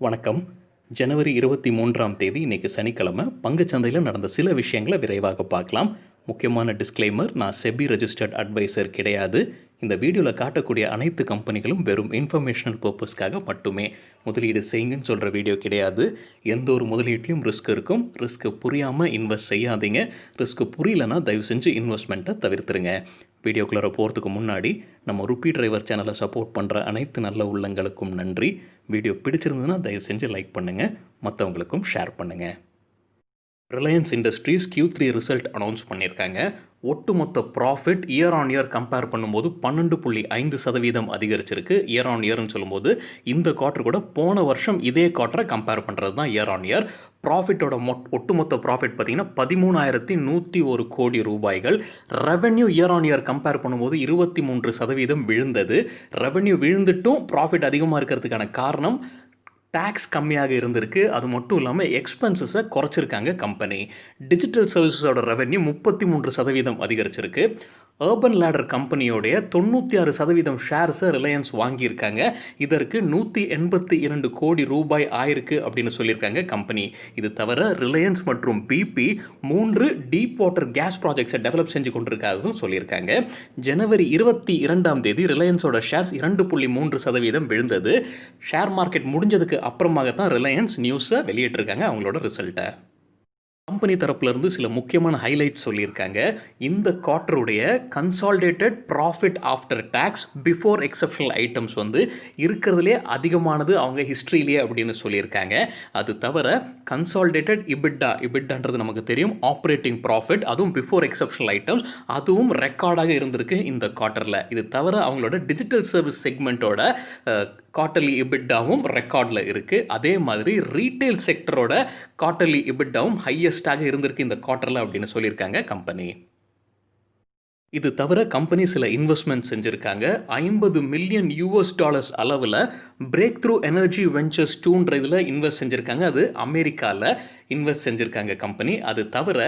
வணக்கம். ஜனவரி 23ஆம் தேதி இன்னைக்கு சனிக்கிழமை. பங்குச்சந்தையில நடந்த சில விஷயங்கள விரைவாக பார்க்கலாம். முக்கியமான டிஸ்க்ளைமர், நான் செபி ரெஜிஸ்டர்ட் அட்வைசர் கிடையாது. இந்த வீடியோல காட்டக்கூடிய அனைத்து கம்பெனிகளும் வெறும் இன்ஃபர்மேஷனல் பர்ப்பஸ்க்காக மட்டுமே. முதலீடு செய்யுங்கன்னு சொல்ற வீடியோ கிடையாது. எந்த ஒரு முதலீட்லயும் ரிஸ்க் இருக்கும். ரிஸ்க் புரியாம இன்வெஸ்ட் செய்யாதீங்க. ரிஸ்க் புரியலனா தயவு செஞ்சு இன்வெஸ்ட்மெண்ட்டை தவிர்த்துருங்க. வீடியோக்குள்ளார போகிறதுக்கு முன்னாடி நம்ம ருப்பி டிரைவர் சேனலை சப்போர்ட் பண்ணுற அனைத்து நல்ல உள்ளங்களுக்கும் நன்றி. வீடியோ பிடிச்சிருந்ததுன்னா தயவு செஞ்சு லைக் பண்ணுங்கள், மற்றவங்களுக்கும் ஷேர் பண்ணுங்கள். Reliance industries Q3 result announce பண்ணியிருக்காங்க. ஒட்டுமொத்த profit year on year compare பண்ணும்போது 12.5% அதிகரிச்சிருக்கு. இயர் ஆன் இயர்னு சொல்லும்போது இந்த குவார்ட்டர் கூட போன வருஷம் இதே குவார்ட்டரை கம்பேர் பண்ணுறது தான் இயர் ஆன் இயர். ப்ராஃபிட்டோட ஒட்டுமொத்த ப்ராஃபிட் பார்த்தீங்கன்னா 13,101 கோடி ரூபாய்கள். Revenue year on year compare பண்ணும்போது 23% விழுந்தது. ரெவென்யூ விழுந்துட்டும் ப்ராஃபிட் அதிகமாக இருக்கிறதுக்கான காரணம் டேக்ஸ் கம்மியாக இருந்திருக்கு. அது மட்டும் இல்லாமல் எக்ஸ்பென்சஸை குறைச்சிருக்காங்க கம்பெனி. டிஜிட்டல் சர்வீசஸோட ரெவென்யூ 33% அதிகரிச்சிருக்கு. அர்பன் லேடர் கம்பெனியோடைய 96% ஷேர்ஸை ரிலையன்ஸ் வாங்கியிருக்காங்க. இதற்கு 182 கோடி ரூபாய் ஆயிருக்கு அப்படின்னு சொல்லியிருக்காங்க கம்பெனி. இது தவிர ரிலையன்ஸ் மற்றும் பிபி 3 டீப் வாட்டர் கேஸ் ப்ராஜெக்ட்ஸை டெவலப் செஞ்சு கொண்டிருக்காகவும் சொல்லியிருக்காங்க. ஜனவரி 22ஆம் தேதி ரிலையன்ஸோட ஷேர்ஸ் 2.3% விழுந்தது. ஷேர் மார்க்கெட் முடிஞ்சதுக்கு அப்புறமாக தான் ரிலையன்ஸ் நியூஸை வெளியிட்டிருக்காங்க அவங்களோட ரிசல்ட்டை. கம்பெனி தரப்புலேருந்து சில முக்கியமான ஹைலைட்ஸ் சொல்லியிருக்காங்க. இந்த குவார்ட்டருடைய consolidated profit after tax before exceptional items இருக்கிறதுலே அதிகமானது அவங்க ஹிஸ்ட்ரியிலே அப்படின்னு சொல்லியிருக்காங்க. அது தவிர கன்சாலிடேட்டட் இபிட்டான்றது நமக்கு தெரியும், ஆப்ரேட்டிங் ப்ராஃபிட், அதுவும் பிஃபோர் எக்ஸப்ஷனல் ஐட்டம்ஸ், அதுவும் ரெக்கார்டாக இருந்திருக்கு இந்த குவார்ட்டரில். இது தவிர அவங்களோட டிஜிட்டல் சர்வீஸ் செக்மெண்ட்டோட குவார்ட்டர்லி இபிட்டாவும் ரெக்கார்டில் இருக்குது. அதே மாதிரி ரீட்டைல் செக்டரோட குவார்ட்டர்லி இபிட்டாவும் ஹையஸ்டாக இருந்திருக்கு இந்த குவார்ட்டரில் அப்படின்னு சொல்லியிருக்காங்க கம்பெனி. இது தவிர கம்பெனி சில இன்வெஸ்ட்மெண்ட் செஞ்சுருக்காங்க. $50 மில்லியன் அளவில் பிரேக் த்ரூ எனர்ஜி வெஞ்சர்ஸ் 2ன்ற இதில் இன்வெஸ்ட் செஞ்சுருக்காங்க. அது அமெரிக்காவில் இன்வெஸ்ட் செஞ்சுருக்காங்க கம்பெனி. அது தவிர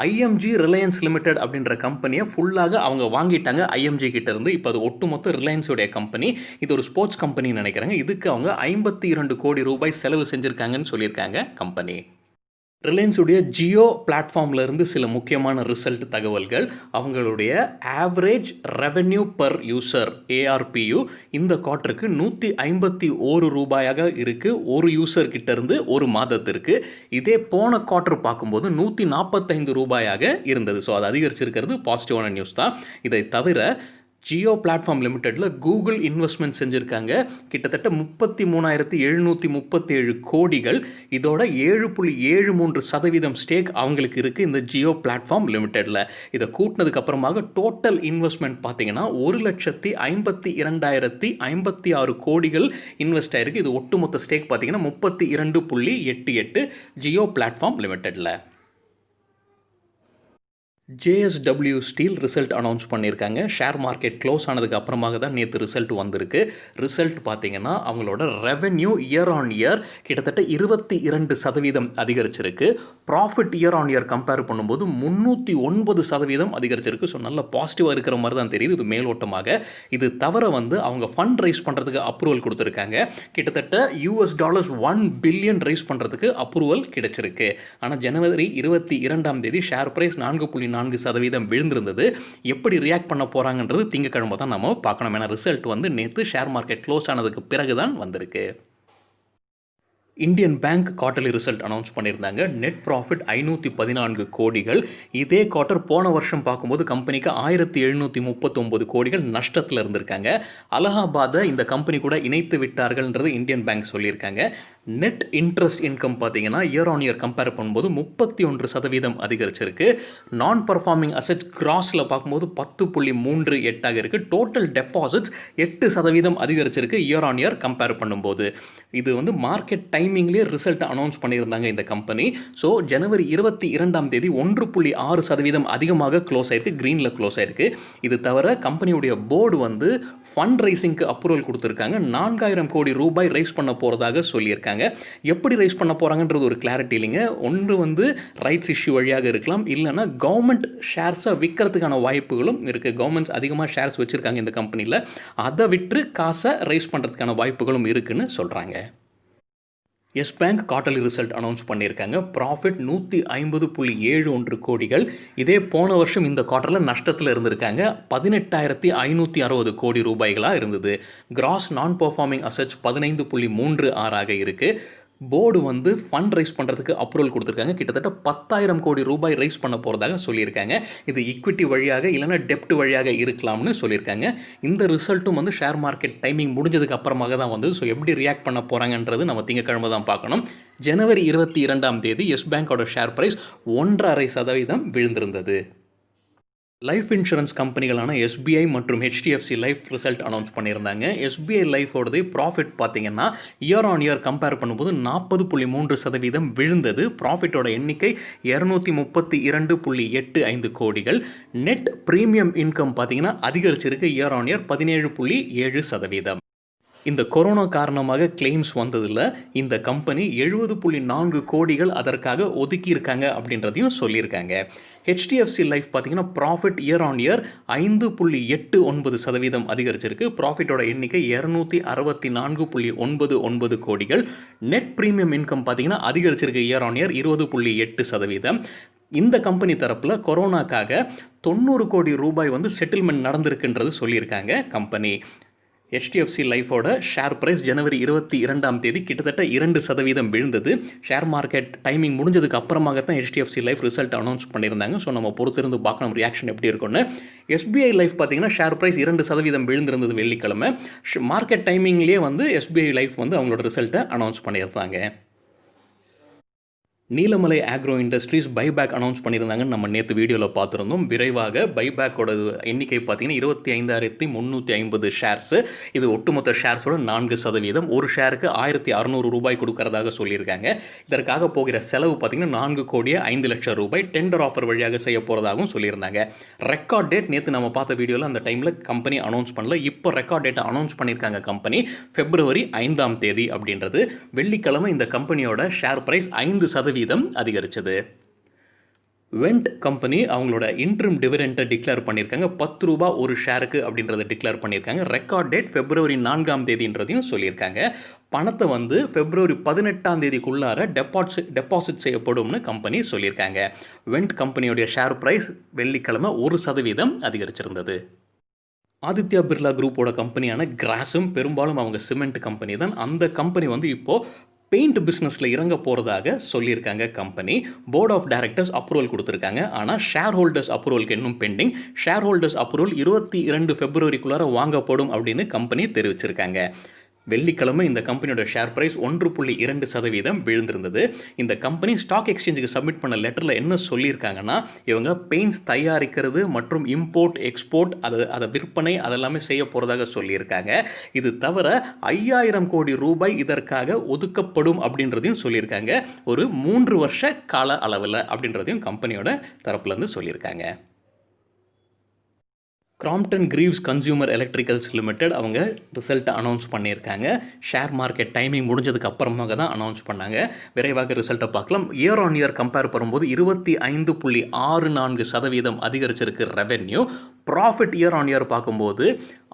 ஐஎம்ஜி ரிலையன்ஸ் லிமிடெட் அப்படின்ற கம்பெனியை ஃபுல்லாக அவங்க வாங்கிட்டாங்க ஐஎம்ஜி கிட்டேருந்து. இப்போ அது ஒட்டுமொத்த ரிலையன்ஸுடைய கம்பெனி. இது ஒரு ஸ்போர்ட்ஸ் கம்பெனின்னு நினைக்கிறாங்க. இதுக்கு அவங்க 52 கோடி ரூபாய் செலவு செஞ்சுருக்காங்கன்னு சொல்லியிருக்காங்க கம்பெனி. ரிலையன்ஸுடைய ஜியோ பிளாட்ஃபார்ம்லேருந்து சில முக்கியமான ரிசல்ட் தகவல்கள். அவங்களுடைய average revenue per user ARPU இந்த குவார்ட்டருக்கு 151 ரூபாயாக இருக்குது ஒரு யூசர் கிட்டேருந்து ஒரு மாதத்திற்கு. இதே போன குவார்ட்டர் பார்க்கும்போது 145 ரூபாயாக இருந்தது. ஸோ அது அதிகரிச்சிருக்கிறது பாசிட்டிவான நியூஸ் தான். இதை தவிர ஜியோ பிளாட்ஃபார்ம் லிமிடெட்டில் கூகுள் இன்வெஸ்ட்மெண்ட் செஞ்சுருக்காங்க. கிட்டத்தட்ட 33,737 கோடிகள். இதோட 7.73% ஸ்டேக் அவங்களுக்கு இருக்குது இந்த ஜியோ பிளாட்ஃபார்ம் லிமிடெட்டில். இதை கூட்டினதுக்கு அப்புறமாக டோட்டல் இன்வெஸ்ட்மெண்ட் பார்த்தீங்கன்னா 1,52,056 கோடிகள் இன்வெஸ்ட் ஆயிருக்கு. இது ஒட்டுமொத்த ஸ்டேக் பார்த்தீங்கன்னா 32.88 ஜியோ பிளாட்ஃபார்ம் லிமிடெட்டில். JSW ஸ்டீல் ரிசல்ட் அனௌன்ஸ் பண்ணியிருக்காங்க. ஷேர் மார்க்கெட் க்ளோஸ் ஆனதுக்கு அப்புறமாக தான் நேற்று ரிசல்ட் வந்திருக்கு. ரிசல்ட் பார்த்தீங்கன்னா அவங்களோட ரெவென்யூ இயர் ஆன் இயர் கிட்டத்தட்ட 22% அதிகரிச்சிருக்கு. Profit year on year compare பண்ணும்போது 309% அதிகரிச்சிருக்கு. ஸோ நல்ல பாசிட்டிவாக இருக்கிற மாதிரி தான் தெரியுது இது மேலோட்டமாக. இது தவிர அவங்க ஃபண்ட் ரைஸ் பண்ணுறதுக்கு அப்ரூவல் கொடுத்துருக்காங்க. கிட்டத்தட்ட $1 பில்லியன் ரைஸ் பண்ணுறதுக்கு அப்ரூவல் கிடைச்சிருக்கு. ஆனால் ஜனவரி 22ஆம் தேதி ஷேர் பிரைஸ் 4.4% விழுந்திருந்தது. எப்படி ரியாக்ட் பண்ண போகிறாங்கன்றது திங்கக்கிழமை தான் நம்ம பார்க்கணும். ஏன்னா ரிசல்ட் நேற்று ஷேர் மார்க்கெட் க்ளோஸ் ஆனதுக்கு பிறகு தான் வந்திருக்கு. Indian bank quarterly result announce பண்ணியிருந்தாங்க. நெட் ப்ராஃபிட் 514 கோடிகள். இதே குவார்ட்டர் போன வருஷம் பார்க்கும்போது கம்பெனிக்கு 1,739 கோடிகள் நஷ்டத்தில் இருந்திருக்காங்க. அலகாபாத்தை இந்த கம்பெனி கூட இணைத்து விட்டார்கள்ன்றது இந்தியன் பேங்க் சொல்லியிருக்காங்க. நெட் இன்ட்ரெஸ்ட் இன்கம் பார்த்தீங்கன்னா இயர் ஆன் இயர் கம்பேர் பண்ணும்போது 31% அதிகரிச்சிருக்கு. நான் பர்ஃபார்மிங் அசெட்ஸ் கிராஸில் பார்க்கும்போது 10.38 இருக்குது. டோட்டல் டெபாசிட்ஸ் 8% அதிகரிச்சிருக்கு இயர் ஆன் இயர் கம்பேர் பண்ணும்போது. இது மார்க்கெட் டைமிங்லேயே ரிசல்ட் அனௌன்ஸ் பண்ணியிருந்தாங்க இந்த கம்பெனி. ஸோ ஜனவரி 22ஆம் தேதி 1.6% அதிகமாக க்ளோஸ் ஆயிருக்கு, க்ரீனில் க்ளோஸ் ஆயிருக்கு. இது தவிர கம்பெனியுடைய போர்டு ஃபண்ட் ரைசிங்க்கு அப்ரூவல் கொடுத்துருக்காங்க. 4,000 கோடி ரூபாய் ரைஸ் பண்ண போகிறதாக சொல்லியிருக்காங்க. எப்படி ரைஸ் பண்ண போகிறாங்கன்றது ஒரு கிளாரிட்டி இல்லைங்க. ஒன்று ரைட்ஸ் இஷ்யூ வழியாக இருக்கலாம், இல்லைனா கவர்மெண்ட் ஷேர்ஸை விற்கிறதுக்கான வாய்ப்புகளும் இருக்குது. கவர்மெண்ட்ஸ் அதிகமாக ஷேர்ஸ் வச்சுருக்காங்க இந்த கம்பெனியில். அதை விற்று காசை ரைஸ் பண்ணுறதுக்கான வாய்ப்புகளும் இருக்குன்னு சொல்கிறாங்க. Yes Bank quarterly result announce பண்ணியிருக்காங்க. ப்ராஃபிட் 150.71 கோடிகள். இதே போன வருஷம் இந்த குவார்ட்டரில் நஷ்டத்தில் இருந்திருக்காங்க. 18,560 கோடி ரூபாய்களா இருந்தது. கிராஸ் நான் பெர்ஃபார்மிங் அசெட்ஸ் 15.36 இருக்குது. போர்டு வந்து ஃபண்ட் ரைஸ் பண்ணுறதுக்கு அப்ரூவல் கொடுத்துருக்காங்க. கிட்டத்தட்ட 10,000 கோடி ரூபாய் ரைஸ் பண்ண போகிறதாக சொல்லியிருக்காங்க. இது ஈக்விட்டி வழியாக இல்லைனா டெப்ட் வழியாக இருக்கலாம்னு சொல்லியிருக்காங்க. இந்த ரிசல்ட்டும் வந்து ஷேர் மார்க்கெட் டைமிங் முடிஞ்சதுக்கு அப்புறமாக தான் வந்து ஸோ எப்படி ரியாக்ட் பண்ண போகிறாங்கன்றது நம்ம திங்கக்கிழமை தான் பார்க்கணும். ஜனவரி 22ஆம் தேதி எஸ் பேங்கோட ஷேர் ப்ரைஸ் 1.5% விழுந்திருந்தது. லைஃப் இன்சூரன்ஸ் கம்பெனிகளான எஸ்பிஐ மற்றும் ஹெச்டிஎஃப்சி லைஃப் ரிசல்ட் அனௌன்ஸ் பண்ணியிருந்தாங்க. எஸ்பிஐ லைஃபோடது ப்ராஃபிட் பார்த்தீங்கன்னா இயர் ஆன் இயர் கம்பேர் பண்ணும்போது 40.3% விழுந்தது. ப்ராஃபிட்டோட எண்ணிக்கை 232.85 கோடிகள். நெட் ப்ரீமியம் இன்கம் பார்த்தீங்கன்னா அதிகரிச்சிருக்கு இயர் ஆன் இயர் 17.7%. இந்த கொரோனா காரணமாக கிளைம்ஸ் வந்ததில் இந்த கம்பெனி 70.4 கோடிகள் அதற்காக ஒதுக்கியிருக்காங்க அப்படின்றதையும் சொல்லியிருக்காங்க. ஹெச்டிஎஃப்சி லைஃப் பார்த்தீங்கன்னா ப்ராஃபிட் இயர் ஆன் இயர் 5.89% அதிகரிச்சிருக்கு. ப்ராஃபிட்டோட எண்ணிக்கை 264.99 கோடிகள். நெட் ப்ரீமியம் இன்கம் பார்த்தீங்கன்னா அதிகரிச்சிருக்கு இயர் ஆன் இயர் 20.8%. இந்த கம்பெனி தரப்பில் கொரோனாக்காக 90 கோடி ரூபாய் வந்து செட்டில்மெண்ட் நடந்திருக்குன்றது சொல்லியிருக்காங்க கம்பெனி. ஹெச்டிஎஃப்சி லைஃபோட ஷேர் ப்ரைஸ் ஜனவரி 22ஆம் தேதி கிட்டத்தட்ட 2% விழுந்தது. ஷேர் மார்க்கெட் டைமிங் முடிஞ்சதுக்கு அப்புறமாக தான் ஹெச்டிஎஃப்சி லைஃப் ரிசல்ட் அனௌன்ஸ் பண்ணியிருந்தாங்க. ஸோ நம்ம பொறுத்திருந்து பார்க்கணும் ரியாக்ஷன் எப்படி இருக்குன்னு. எஸ்பிஐ லைஃப் பார்த்தீங்கன்னா ஷேர் ப்ரைஸ் 2% விழுந்திருந்தது வெள்ளிக்கிழமை. மார்க்கெட் டைமிங்லேயே வந்து எஸ்பிஐ லைஃப் வந்து அவங்களோட ரிசல்ட்டை அனௌன்ஸ் பண்ணியிருந்தாங்க. Neelamalai agro industries buyback announce பண்ணியிருந்தாங்கன்னு நம்ம நேற்று வீடியோவில் பார்த்துருந்தோம். விரைவாக பைபேக்கோட எண்ணிக்கை பார்த்தீங்கன்னா 25,350 ஷேர்ஸு. இது ஒட்டுமொத்த ஷேர்ஸோட 4%. ஒரு ஷேருக்கு 1,600 ரூபாய் கொடுக்கறதாக சொல்லியிருக்காங்க. இதற்காக போகிற செலவு பார்த்தீங்கன்னா 4,05 லட்சம் ரூபாய் டெண்டர் ஆஃபர் வழியாக செய்ய போகிறதாகவும் சொல்லியிருந்தாங்க. ரெக்கார்ட் டேட் நேற்று நம்ம பார்த்த வீடியோவில் அந்த டைமில் கம்பெனி அனௌன்ஸ் பண்ணல. இப்போ ரெக்கார்ட் டேட்டை அனௌன்ஸ் பண்ணியிருக்காங்க கம்பெனி February 5ஆம் தேதி அப்படின்றது. வெள்ளிக்கிழமை இந்த கம்பெனியோட ஷேர் ப்ரைஸ் 5% அதிகரிச்சது. வெண்ட் கம்பெனி அவங்களோட இன்ட்ரிம் டிவிடெண்டை டிக்ளேர் பண்ணியிருக்காங்க. 10 ரூபாய் ஒரு ஷேருக்கு அப்படின்றத டிக்ளேர் பண்ணியிருக்காங்க. ரெக்கார்ட் டேட் February 4ஆம் தேதின்றதையும் சொல்லியிருக்காங்க. பணத்தை வந்து February 18ஆம் தேதிக்குள்ளார டெபாசிட் செய்யப்படும்னு கம்பெனி சொல்லியிருக்காங்க. வெண்ட் கம்பெனியோடைய ஷேர் ப்ரைஸ் வெள்ளிக்கிழமை 1% அதிகரிச்சிருந்தது. ஆதித்யா பிர்லா குரூப்போட கம்பெனியான கிராஸும் பெரும்பாலும் அவங்க சிமெண்ட் கம்பெனி தான். அந்த கம்பெனி வந்து இப்போது பெயிண்ட் பிஸ்னஸில் இறங்க போகிறதாக சொல்லியிருக்காங்க company. Board of directors approval கொடுத்துருக்காங்க. ஆனால் ஷேர் ஹோல்டர்ஸ் அப்ரூவலுக்கு இன்னும் பெண்டிங். ஷேர் ஹோல்டர்ஸ் அப்ரூவல் 22 Februaryக்குள்ளார வாங்கப்படும் அப்படின்னு கம்பெனி தெரிவிச்சிருக்காங்க. வெள்ளிக்கிழமை இந்த கம்பெனியோட ஷேர் ப்ரைஸ் 1.2% விழுந்திருந்தது. இந்த கம்பெனி ஸ்டாக் எக்ஸ்சேஞ்சுக்கு சப்மிட் பண்ண லெட்டரில் என்ன சொல்லியிருக்காங்கன்னா, இவங்க பெயிண்ட்ஸ் தயாரிக்கிறது மற்றும் இம்போர்ட் எக்ஸ்போர்ட் அதை விற்பனை அதெல்லாமே செய்ய போகிறதாக சொல்லியிருக்காங்க. இது தவிர 5,000 கோடி ரூபாய் இதற்காக ஒதுக்கப்படும் அப்படின்றதையும் சொல்லியிருக்காங்க. ஒரு 3 வருஷ கால அளவில் அப்படின்றதையும் கம்பெனியோட தரப்புலேருந்து சொல்லியிருக்காங்க. கிராம்ப்டன் கிரீவ்ஸ் கன்சியூமர் எலக்ட்ரிக்கல்ஸ் லிமிடெட் அவங்க ரிசல்ட்டை அனௌன்ஸ் பண்ணியிருக்காங்க. ஷேர் மார்க்கெட் டைமிங் முடிஞ்சதுக்கு அப்புறமாக தான் அனௌன்ஸ் பண்ணாங்க. விரைவாக ரிசல்ட்டை பார்க்கலாம். இயர் ஆன் இயர் கம்பேர் பண்ணும்போது 25.64% அதிகரிச்சிருக்கு revenue. Profit year on year பார்க்கும்போது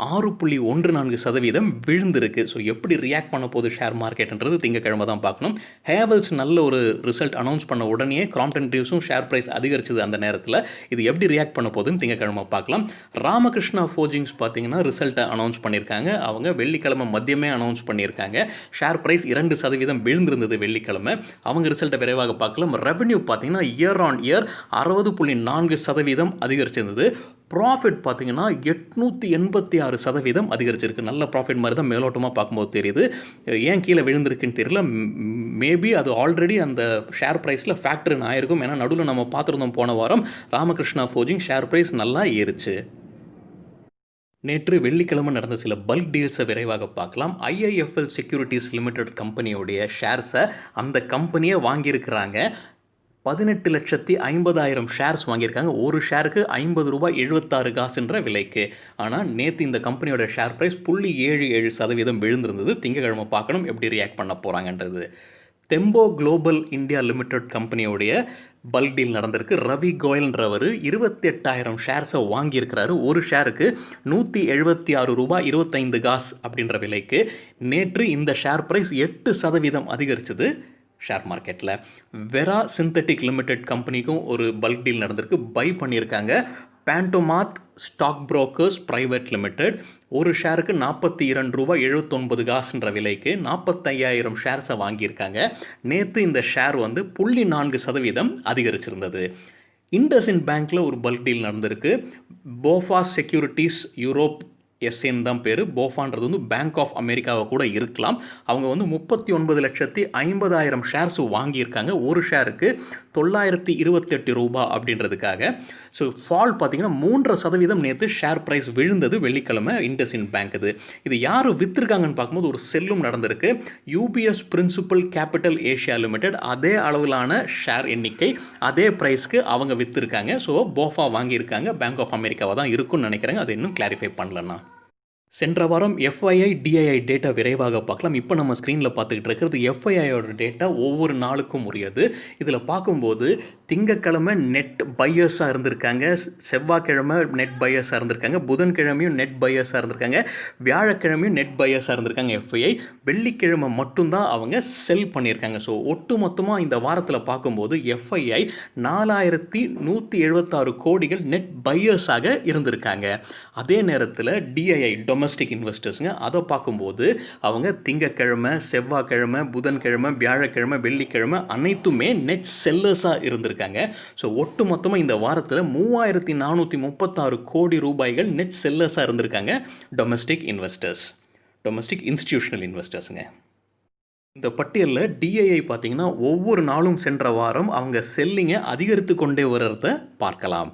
6.14% விழுந்திருக்கு. ஸோ எப்படி ரியாக்ட் பண்ண போகுது ஷேர் மார்க்கெட்ன்றது திங்கக்கிழமை தான் பார்க்கணும். ஹேவல்ஸ் நல்ல ஒரு ரிசல்ட் அனௌன்ஸ் பண்ண உடனே கிராம்ப்டன் கிரீவ்ஸும் ஷேர் ப்ரைஸ் அதிகரிச்சது அந்த நேரத்தில். இது எப்படி ரியாக்ட் பண்ண போகுதுன்னு திங்கக்கிழமை பார்க்கலாம். ராமகிருஷ்ணா ஃபோர்ஜிங்ஸ் பார்த்தீங்கன்னா ரிசல்ட்டை அனௌன்ஸ் பண்ணியிருக்காங்க. அவங்க வெள்ளிக்கிழமை மதியமே அனௌன்ஸ் பண்ணியிருக்காங்க. ஷேர் ப்ரைஸ் 2% விழுந்திருந்தது வெள்ளிக்கிழமை. அவங்க ரிசல்ட்டை விரைவாக பார்க்கலாம். ரெவென்யூ பார்த்தீங்கன்னா இயர் ஆன் இயர் 60.4% அதிகரிச்சிருந்தது. ப்ராஃபிட் பார்த்தீங்கன்னா 886% அதிகரிச்சிருக்கு. நல்ல ப்ராஃபிட் மாதிரி தான் மேலோட்டமாக பார்க்கும்போது தெரியுது. ஏன் கீழே விழுந்திருக்குன்னு தெரியல. மேபி அது ஆல்ரெடி அந்த ஷேர் ப்ரைஸில் ஃபேக்டரின் ஆயிருக்கும். ஏன்னா நடுவில் நம்ம பார்த்துருந்தோம் போன வாரம் ராமகிருஷ்ணா ஃபோர்ஜிங் ஷேர் ப்ரைஸ் நல்லா ஏறிச்சு. நேற்று வெள்ளிக்கிழமை நடந்த சில பல்க் டீல்ஸை விரைவாக பார்க்கலாம். ஐஐஎஃப்எல் செக்யூரிட்டிஸ் லிமிடெட் கம்பெனியோடைய ஷேர்ஸை அந்த கம்பெனியை வாங்கியிருக்கிறாங்க. 18,50,000 ஷேர்ஸ் வாங்கியிருக்காங்க. ஒரு ஷேருக்கு ₹50.76 விலைக்கு. ஆனால் நேற்று இந்த கம்பெனியோட ஷேர் ப்ரைஸ் 0.77% விழுந்திருந்தது. திங்கக்கிழமை பார்க்கணும் எப்படி ரியாக்ட் பண்ண போகிறாங்கன்றது. தெம்போ குளோபல் இந்தியா லிமிடெட் கம்பெனியோடைய பல்க் டீல் நடந்திருக்கு. ரவி கோயல்ன்றவர் 28,000 ஷேர்ஸை வாங்கியிருக்கிறாரு. ஒரு ஷேருக்கு $176.25 அப்படின்ற விலைக்கு. நேற்று இந்த ஷேர் ப்ரைஸ் 8% அதிகரிச்சது ஷேர் மார்க்கெட்டில். வெரா சிந்தட்டிக் லிமிடெட் கம்பெனிக்கும் ஒரு பல்க் டீல் நடந்திருக்கு. பை பண்ணியிருக்காங்க. பேண்டோமாத் ஸ்டாக் புரோக்கர்ஸ் பிரைவேட் லிமிடெட் ஒரு ஷேருக்கு $42.79 விலைக்கு 45,000 ஷேர்ஸை வாங்கியிருக்காங்க. நேற்று இந்த ஷேர் வந்து 0.4% அதிகரிச்சிருந்தது. இண்டஸ்இண்ட் பேங்க்கில் ஒரு பல்க் டீல் நடந்திருக்கு. போஃபா செக்யூரிட்டிஸ் யூரோப் எஸ்என் தான் பேர். போஃபான்றது வந்து பேங்க் ஆஃப் அமெரிக்காவை கூட இருக்கலாம். அவங்க வந்து 39,50,000 ஷேர்ஸ் வாங்கியிருக்காங்க. ஒரு ஷேருக்கு $928 அப்படின்றதுக்காக. ஸோ ஃபால் பார்த்தீங்கன்னா 3% நேற்று ஷேர் ப்ரைஸ் விழுந்தது வெள்ளிக்கிழமை இண்டஸ்இண்ட் பேங்க். இது யார் விற்றுருக்காங்கன்னு பார்க்கும்போது ஒரு செல்லும் நடந்திருக்கு. UBS principal capital Asia limited அதே அளவிலான ஷேர் எண்ணிக்கை அதே ப்ரைஸ்க்கு அவங்க விற்றுருக்காங்க. ஸோ போஃபா வாங்கியிருக்காங்க. பேங்க் ஆஃப் அமெரிக்காவை தான் இருக்குன்னு நினைக்கிறேங்க. அது இன்னும் கிளாரிஃபை பண்ணலண்ணா. சென்ற வாரம் எஃப்ஐஐ டிஐஐ டேட்டா விரைவாக பார்க்கலாம். இப்போ நம்ம ஸ்க்ரீனில் பார்த்துக்கிட்டு இருக்கிறது எஃப்ஐஐயோட டேட்டா ஒவ்வொரு நாளுக்கும் உரியது. இதில் பார்க்கும்போது திங்கக்கிழமை நெட் பையர்ஸாக இருந்திருக்காங்க, செவ்வாய்க்கிழமை நெட் பையர்ஸாக இருந்திருக்காங்க, புதன்கிழமையும் நெட் பையர்ஸாக இருந்திருக்காங்க, வியாழக்கிழமையும் நெட் பையர்ஸாக இருந்திருக்காங்க எஃப்ஐஐ. வெள்ளிக்கிழமை மட்டும்தான் அவங்க செல் பண்ணியிருக்காங்க. ஸோ ஒட்டு மொத்தமாக இந்த வாரத்தில் பார்க்கும்போது எஃப்ஐஐ 4,176 கோடிகள் நெட் பையர்ஸாக இருந்திருக்காங்க. அதே நேரத்தில் டிஐஐ டொமஸ்டிக் இன்வெஸ்டர்ஸுங்க அதை பார்க்கும்போது அவங்க திங்கக்கிழமை, செவ்வாய்க்கிழமை, புதன்கிழமை, வியாழக்கிழமை, வெள்ளிக்கிழமை அனைத்துமே நெட் செல்லர்ஸாக இருந்திருக்காங்க. ஸோ ஒட்டு மொத்தமாக இந்த வாரத்தில் 3,436 கோடி ரூபாய்கள் நெட் செல்லர்ஸாக இருந்திருக்காங்க டொமஸ்டிக் இன்வெஸ்டர்ஸ், டொமஸ்டிக் இன்ஸ்டிடியூஷனல் இன்வெஸ்டர்ஸுங்க. இந்த பட்டியலில் டிஐஐ பார்த்தீங்கன்னா ஒவ்வொரு நாளும் சென்ற வாரம் அவங்க செல்லிங்கை அதிகரித்து கொண்டே வர்றத பார்க்கலாம்.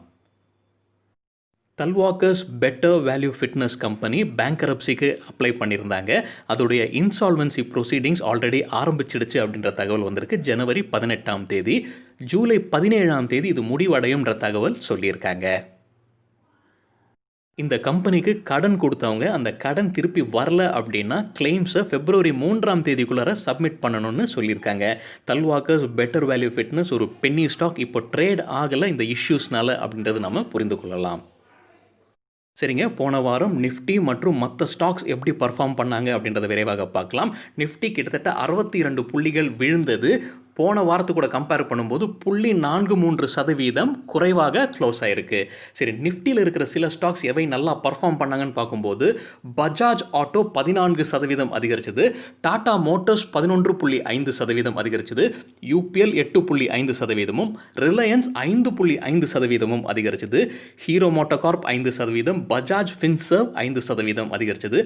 Talwalkars better value fitness company பேங்க்ரப்சிக்கு அப்ளை பண்ணியிருந்தாங்க. அதோடைய இன்சால்வன்சி ப்ரொசீடிங்ஸ் ஆல்ரெடி ஆரம்பிச்சிடுச்சு அப்படின்ற தகவல் வந்திருக்கு. ஜனவரி 18 ஜூலை 17 இது முடிவடையும்ன்ற தகவல் சொல்லியிருக்காங்க. இந்த கம்பெனிக்கு கடன் கொடுத்தவங்க அந்த கடன் திருப்பி வரல அப்படின்னா கிளைம்ஸை February 3 சப்மிட் பண்ணணும்னு சொல்லியிருக்காங்க. தல்வாக்கர்ஸ் பெட்டர் வேல்யூ ஃபிட்னஸ் ஒரு பென்னி ஸ்டாக் இப்போ ட்ரேட் ஆகலை இந்த இஷ்யூஸ்னால அப்படின்றது நம்ம புரிந்து கொள்ளலாம். சரிங்க, போன வாரம் நிஃப்டி மற்றும் மற்ற ஸ்டாக்ஸ் எப்படி பர்ஃபார்ம் பண்ணாங்க அப்படின்றத விரைவாக பார்க்கலாம். நிஃப்டி கிட்டத்தட்ட 62 புள்ளிகள் விழுந்தது. போன வாரத்து கூட கம்பேர் பண்ணும்போது 0.43% குறைவாக க்ளோஸ் ஆயிருக்கு. சரி, நிஃப்டியில் இருக்கிற சில ஸ்டாக்ஸ் எவை நல்லா பர்ஃபார்ம் பண்ணாங்கன்னு பார்க்கும்போது பஜாஜ் ஆட்டோ 14% அதிகரிச்சது, டாடா மோட்டார்ஸ் 11.5% அதிகரிச்சது, யூபிஎல் 8.5%, ரிலையன்ஸ் 5.5% அதிகரிச்சது, ஹீரோ மோட்டோகார்ப் 5%, பஜாஜ் ஃபின்சர்வ் 5% அதிகரிச்சது,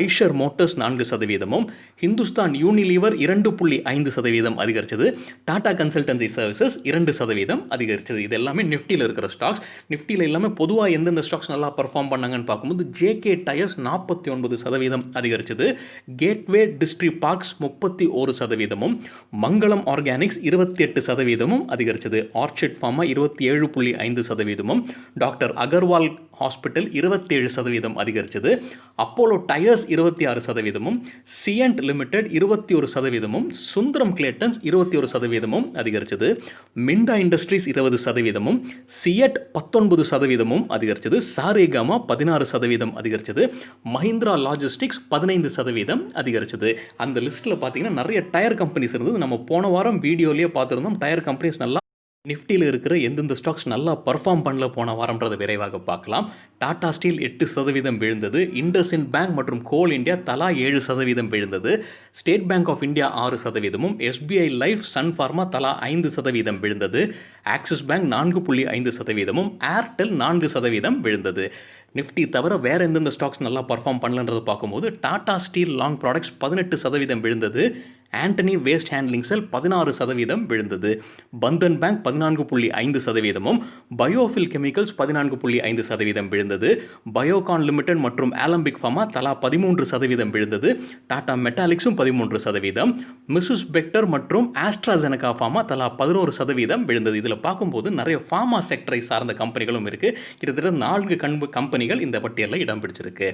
ஐஷர் மோட்டார்ஸ் 4%, ஹிந்துஸ்தான் யூனிலீவர் 2.5% அதிகரிச்சது, டாடா கன்சல்டன்சி சர்வீசஸ் 2% அதிகரிச்சது. இது எல்லாமே நிஃப்டியில் இருக்கிற ஸ்டாக்ஸ். நிஃப்டியில் எல்லாமே பொதுவாக எந்தெந்த ஸ்டாக்ஸ் நல்லா பர்ஃபார்ம் பண்ணாங்கன்னு பார்க்கும்போது ஜேகே டயர்ஸ் 49% அதிகரிச்சது, Gateway Distriparks 31%, Mangalam Organics 28% அதிகரிச்சது, Orchid Pharma 27.5%, doctor Agarwal hospital 27% அதிகரிச்சது, Apollo Tyres 26%, Cyient limited 21%, Sundaram Claytons 21% அதிகரிச்சது, மிண்டா இண்டஸ்ட்ரீஸ் 20%, சியட் 19% அதிகரிச்சது, சாரேகாமா 16% அதிகரிச்சது, மஹிந்திரா லாஜிஸ்டிக்ஸ் 15% அதிகரிச்சது. அந்த லிஸ்ட்டில் பார்த்தீங்கன்னா நிறைய டயர் கம்பெனிஸ் இருந்தது. நம்ம போன வாரம் வீடியோலேயே பார்த்துருந்தோம். டயர் கம்பெனிஸ் நல்லா நிஃப்டியில் இருக்கிற எந்தெந்த ஸ்டாக்ஸ் நல்லா பர்ஃபார்ம் பண்ணல போன வாரம்ன்றதை விரைவாக பார்க்கலாம். டாடா ஸ்டீல் 8% விழுந்தது, இண்டஸ்இண்ட் பேங்க் மற்றும் கோல் இந்தியா தலா 7% விழுந்தது, State Bank of India 6%, SBI life, Sun Pharma தலா 5% விழுந்தது, ஆக்சிஸ் பேங்க் 4.5%, ஏர்டெல் 4% விழுந்தது. நிஃப்டி தவிர வேறு எந்தெந்த ஸ்டாக்ஸ் நல்லா பர்ஃபார்ம் பண்ணலன்றது பார்க்கும்போது டாடா ஸ்டீல் லாங் ப்ராடக்ட்ஸ் 18% விழுந்தது, ஆண்டனி வேஸ்ட் ஹேண்ட்லிங் செல் 16% விழுந்தது, பந்தன் பேங்க் 14.5%, பயோஃபில் கெமிக்கல்ஸ் 14.5% விழுந்தது, பயோகான் லிமிடெட் மற்றும் ஆலம்பிக் ஃபார்மா தலா 13% விழுந்தது, டாடா மெட்டாலிக்ஸும் 13%, மிஸ்ஸஸ் பெக்டர் மற்றும் ஆஸ்ட்ராசெனகா ஃபார்மா தலா 11% விழுந்தது. இதில் பார்க்கும்போது நிறைய ஃபார்மா செக்டரை சார்ந்த கம்பெனிகளும் இருக்குது. கிட்டத்தட்ட 4 கம்பெனிகள் இந்த பட்டியலில் இடம் பிடிச்சிருக்கு.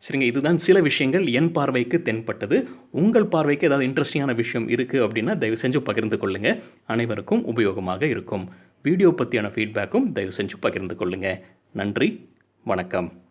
சரிங்க. இதுதான் சில விஷயங்கள் என் பார்வைக்கு தென்பட்டது. உங்கள் பார்வைக்கு ஏதாவது இன்ட்ரஸ்டிங்கான விஷயம் இருக்கு அப்படின்னா, தயவு செஞ்சு பகிர்ந்து கொள்ளுங்க. அனைவருக்கும் உபயோகமாக இருக்கும். வீடியோ பத்தியான ஃபீட்பேக்கும் தயவு செஞ்சு பகிர்ந்து கொள்ளுங்க. நன்றி. வணக்கம்.